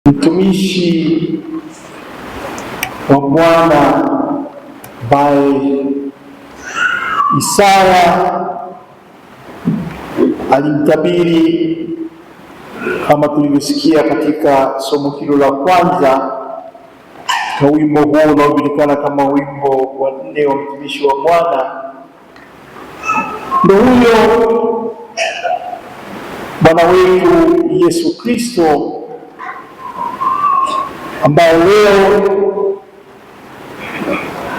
mtumishi wa Bwana ambaye Isaya alimtabiri kama tulivyosikia katika somo hilo la kwanza, na wimbo huu unaojulikana kama wimbo wa 4 wa mtumishi wa Bwana. Ndio huyo Bwana wetu Yesu Kristo ambaye leo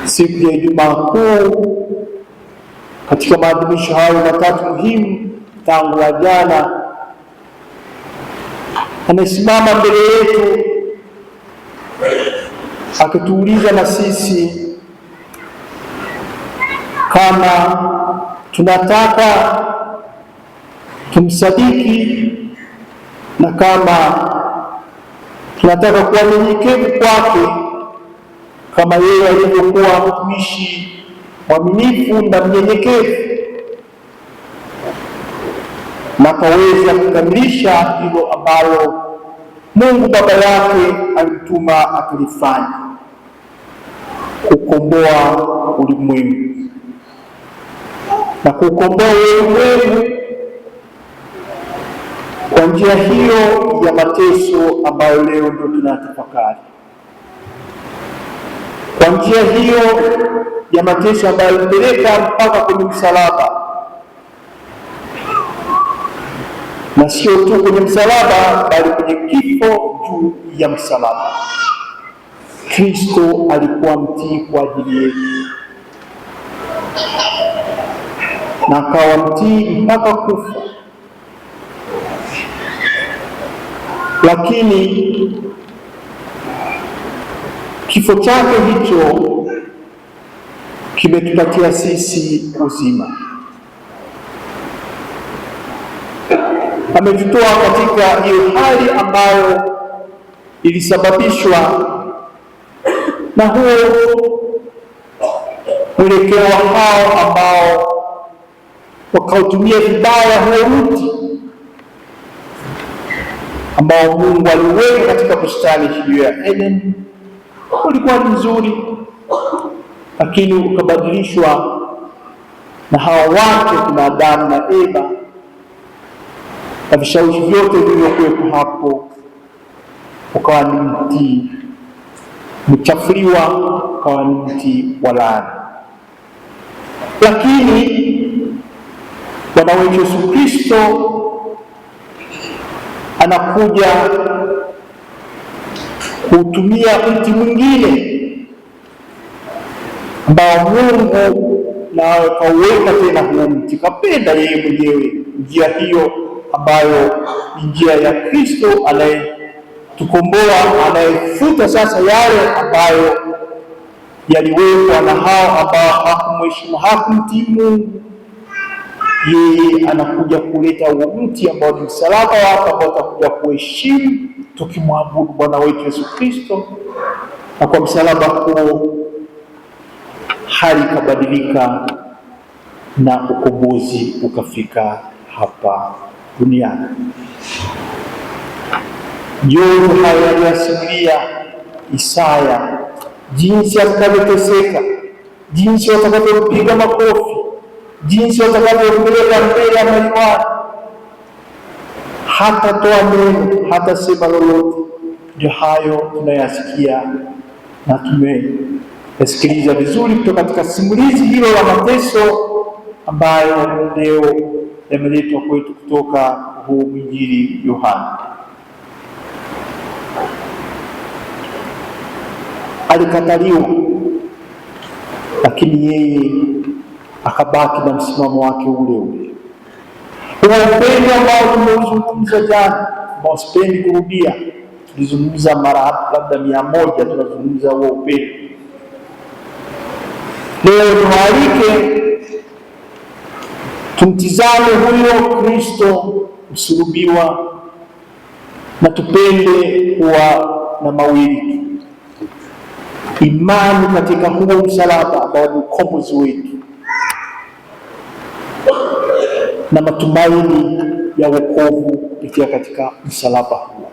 siku ya Ijumaa Kuu katika maadhimisho hayo matatu muhimu tangu jana, anasimama mbele yetu akituuliza na sisi kama tunataka tumsadiki na kama tunataka kuwa mnyenyekevu kwake kama yeye alivyokuwa mtumishi mwaminifu na mnyenyekevu, na kaweza kukamilisha hilo ambalo Mungu Baba yake alituma akulifanya, kukomboa ulimwengu. Na kukomboa ulimwengu kwa njia hiyo ya mateso ambayo leo ndio tunatafakari, kwa njia hiyo ya mateso ambayo alipeleka mpaka kwenye msalaba, na sio tu kwenye msalaba bali kwenye kifo juu ya msalaba. Kristo alikuwa mtii kwa ajili yetu na akawa mtii mpaka kufa. Lakini kifo chake hicho kimetupatia sisi uzima. Ametutoa katika hiyo hali ambayo ilisababishwa na huo mwelekeo hao ambao wakautumia vibaya huo mti ambao Mungu aliweka katika bustani hiyo ya Eden. Ulikuwa mzuri, lakini ukabadilishwa na hawa watu, kuna Adamu na Eva, na vishawishi vyote vilivyokuwepo hapo, ukawa ni mti mchafuliwa, ukawa ni mti wa laana. Lakini Bwana wetu Yesu Kristo anakuja kutumia mti mwingine ambao Mungu na akauweka tena huo mti, kapenda yeye mwenyewe njia hiyo ambayo ni njia ya Kristo anayetukomboa, anayefuta sasa yale ambayo yaliwekwa na hao ambao hakumheshimu, hakumtii Mungu. Yeye anakuja kuleta huo mti ambao ni msalaba wake, ambao utakuja kuheshimu tukimwabudu Bwana wetu Yesu Kristo. Na kwa msalaba huo hali ikabadilika na ukombozi ukafika hapa duniani. Yote haya yanasimulia Isaya, jinsi atakavyoteseka, jinsi watakavyopiga makofi, jinsi watakavyopeleka mbele ya maliwani, hata toa neno, hata sema lolote. Ndio hayo tunayasikia na tumesikiliza vizuri kutoka katika simulizi hilo la mateso ambayo leo yameletwa kwetu kutoka huu mwinjili Yohana. Alikataliwa, lakini yeye akabaki na msimamo wake ule ule. Kuna upendo ambao tumeuzungumza jana, ambao sipendi kurudia. Tulizungumza mara labda 100, tunazungumza huo upendo. Leo tualike tumtizame huyo Kristo msulubiwa na tupende kuwa na mawili: imani katika huo msalaba ambao ni ukombozi wetu, na matumaini ya wokovu kupitia katika msalaba huo.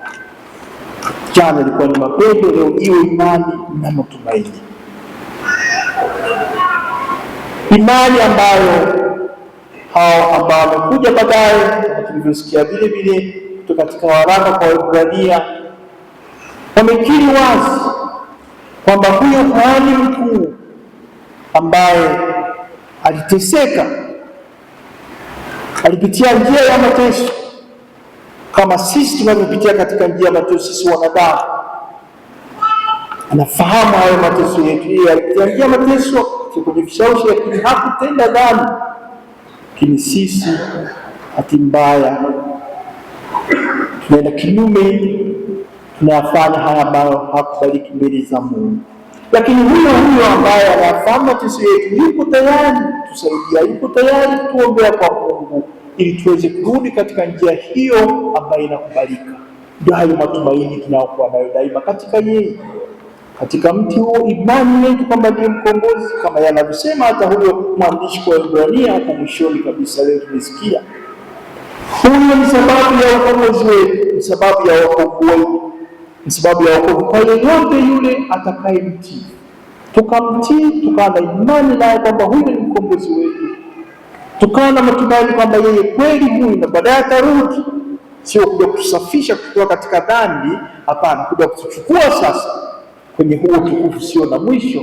Jana ilikuwa ni mapendo, leo iwe imani na matumaini. Imani ambayo hao ambao wamekuja baadaye, tulivyosikia vile vile kutoka katika waraka kwa Waebrania, wamekiri wazi kwamba huyo kuhani mkuu ambaye aliteseka, alipitia njia ya mateso kama sisi tunavyopitia katika njia ya mateso sisi wanadamu. Anafahamu hayo mateso yetu. Yeye alipitia njia ya mateso kwenye vishawishi, lakini hakutenda dhambi. Lakini sisi hati mbaya tunaenda kinyume, tunayafanya haya ambayo hakubaliki mbele za Mungu. Lakini huyo ambaye anafahamu mateso yetu yuko tayari tusaidia, yuko tayari kutuombea kwa Mungu ili tuweze kurudi katika njia hiyo ambayo inakubalika. Ndio hayo matumaini tunayokuwa nayo daima katika yeye, katika mti huo, imani yetu kwamba ndiye mkombozi, kama yanavyosema hata huyo mwandishi kwa Waebrania hapo mwishoni kabisa. Leo tumesikia huyo ni sababu ya ukombozi wetu, ni sababu ya wokovu wetu, ni sababu ya wokovu kwa yeyote yule atakayemtii. Tukamtii, tukawa na imani naye kwamba huyo ni mkombozi wetu, tukawa na matumaini kwamba yeye kweli huyu na baadaye atarudi, sio kuja kutusafisha kutoka katika dhambi. Hapana, kuja kutuchukua sasa kwenye huo utukufu sio na mwisho.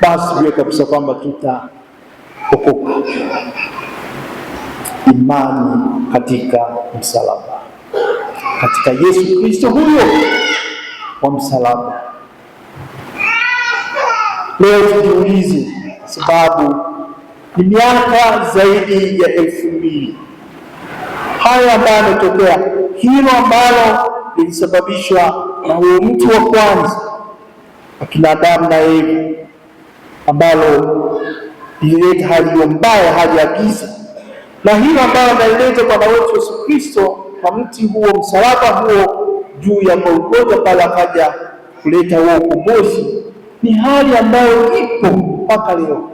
Basi vile kabisa kwamba tutaokoka. Imani katika msalaba, katika Yesu Kristo huyo wa msalaba. Leo tujiulize, sababu ni miaka zaidi ya 2000 haya ambayo yametokea, hilo ambalo lilisababishwa na huo mtu wa kwanza akina Adamu na Eva, ambalo lilileta hali mbaya, hali ya giza, na hilo ambalo analileta Bwana wetu Yesu Kristo kwa mti huo, msalaba huo juu ya Golgotha pale, akaja kuleta huo ukombozi. Ni hali ambayo ipo mpaka leo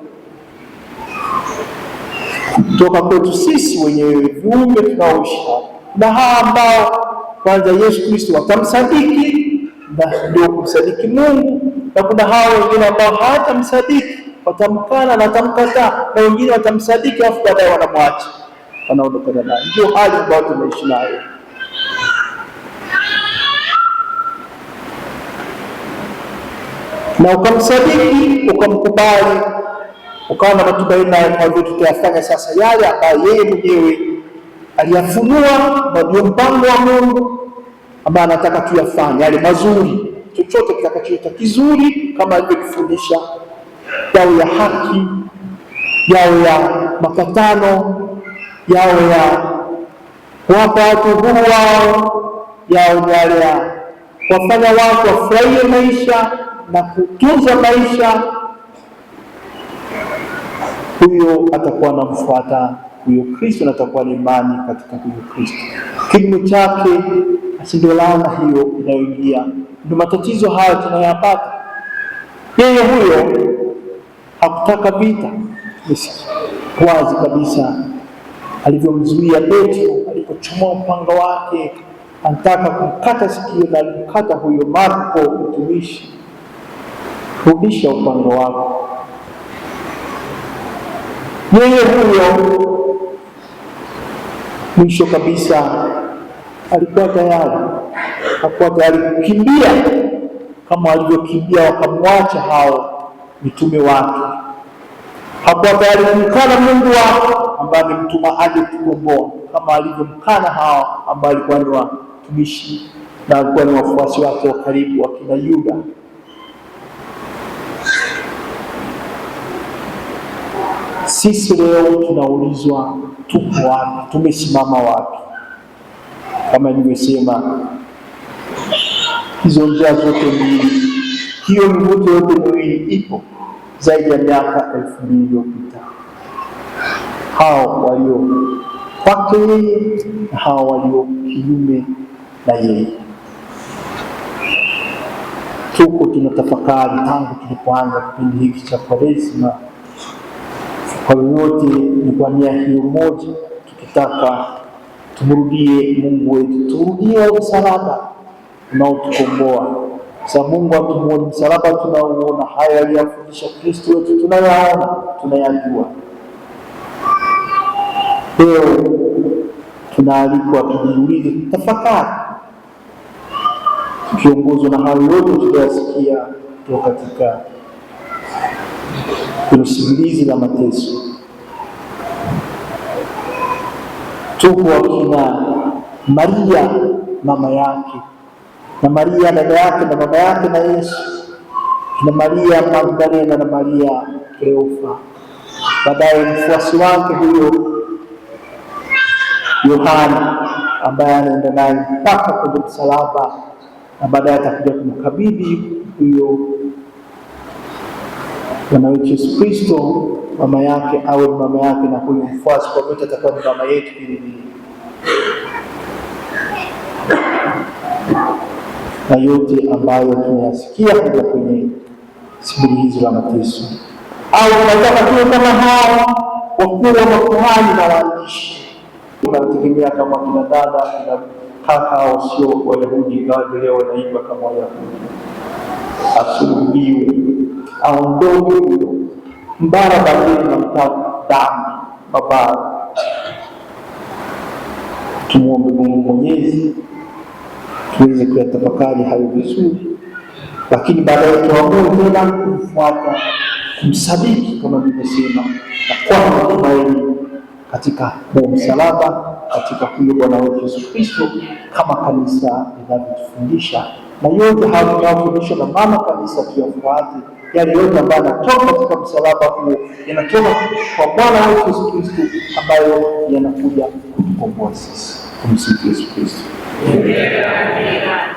kutoka kwetu sisi wenyewe viumbe tunaoishi na hawa ambao kwanza Yesu Kristo watamsadiki na ndio kumsadiki Mungu, na kuna hao wengine ambao hawatamsadiki, watamkana na watamkataa, na wengine watamsadiki afu baadaye wanamwacha, wanaondoka naye. Ndio hali ambayo tunaishi nayo. Na ukamsadiki, ukamkubali, ukawa na matumaini naye, kwa hivyo tutayafanya sasa yale ambayo yeye mwenyewe aliyafunua, na ndio mpango wa Mungu ambaye anataka tuyafanye yale mazuri. Chochote kitakachoita kizuri kama alivyofundisha, yawe ya haki, yawe ya mapatano, yawe ya kuwapa watu uhuru wao, yawe yale ya kuwafanya watu wafurahie maisha na kutunza maisha, huyo atakuwa anamfuata huyo Kristo na atakuwa na imani katika huyo Kristo. Kinyume chake, ndio laana hiyo inayoingia. Ndio matatizo haya tunayapata. Yeye huyo hakutaka vita. Wazi kabisa alivyomzuia Petro alipochomoa upanga wake, anataka kumkata sikio, na alimkata huyo Marko mtumishi. Rudisha upanga wako. Yeye huyo mwisho kabisa alikuwa tayari, hakuwa tayari kukimbia kama walivyokimbia wakamwacha hao mitume wake. Hakuwa tayari kumkana Mungu wake ambaye amemtuma aje kutukomboa kama alivyomkana hao ambao walikuwa ni watumishi na walikuwa ni wafuasi wake wa karibu, wakina Yuda. Sisi leo tunaulizwa tupo wapi, tumesimama wapi? Kama nilivyosema, hizo njia zote mbili, hiyo mivuto yote miwili ipo zaidi ya miaka 2000 iliyopita. Hao walio kwake yeye na hao walio kinyume na yeye. Tuko tunatafakari tangu tulipoanza kipindi hiki cha Kwaresima, kwa yote ni kwa nia hiyo moja, tukitaka tumrudie Mungu wetu, turudie msalaba, unaotukomboa. Sasa Mungu atumuone msalaba tunauona, haya aliyafundisha Kristo wetu tunayaona, tunayajua. Leo tunaalikwa tujiulize, tafakari, tukiongozwa na hayo yote tuliyosikia kutoka katika simulizi la mateso. Tuko wakina Maria mama yake na Maria dada yake na baba yake na Yesu, na Maria Magdalena na Maria Kleofa, baadaye mfuasi wake huyo Yohana ambaye anaenda naye mpaka kwenye msalaba, na baadaye atakuja kumkabidhi huyo Bwana wetu Yesu Kristo mama yake awe mama yake, na huyo mfuasi kwa wote atakuwa mama yetu vile vile. Na yote ambayo tunayasikia kutoka kwenye simulizi hizi la mateso, au tunataka tuwe kama hao wakuu wa makuhani na waandishi, tunategemea kama kina dada kina kaka wasio Wayahudi, ingawaje leo wanaimba kama Wayahudi, asulubiwe, aondoke huyo mbara badili na mtaka dhambi mabaya. Tumuombe Mungu Mwenyezi tuweze kuyatafakari hayo vizuri, lakini baadaye tuamue tena kumfuata, kumsadiki kama nilivyosema, na kwa matumaini katika msalaba, katika huyo Bwana wetu Yesu Kristo, kama kanisa linavyotufundisha. Na yote hayo tunayofundishwa na mama kanisa tuyafuate, yale yote ambayo yanatoka katika msalaba huo, yanatoka kwa Bwana wetu Yesu Kristo, ambayo yanakuja kutukomboa sisi. Tumsifu Yesu Kristo. Amen.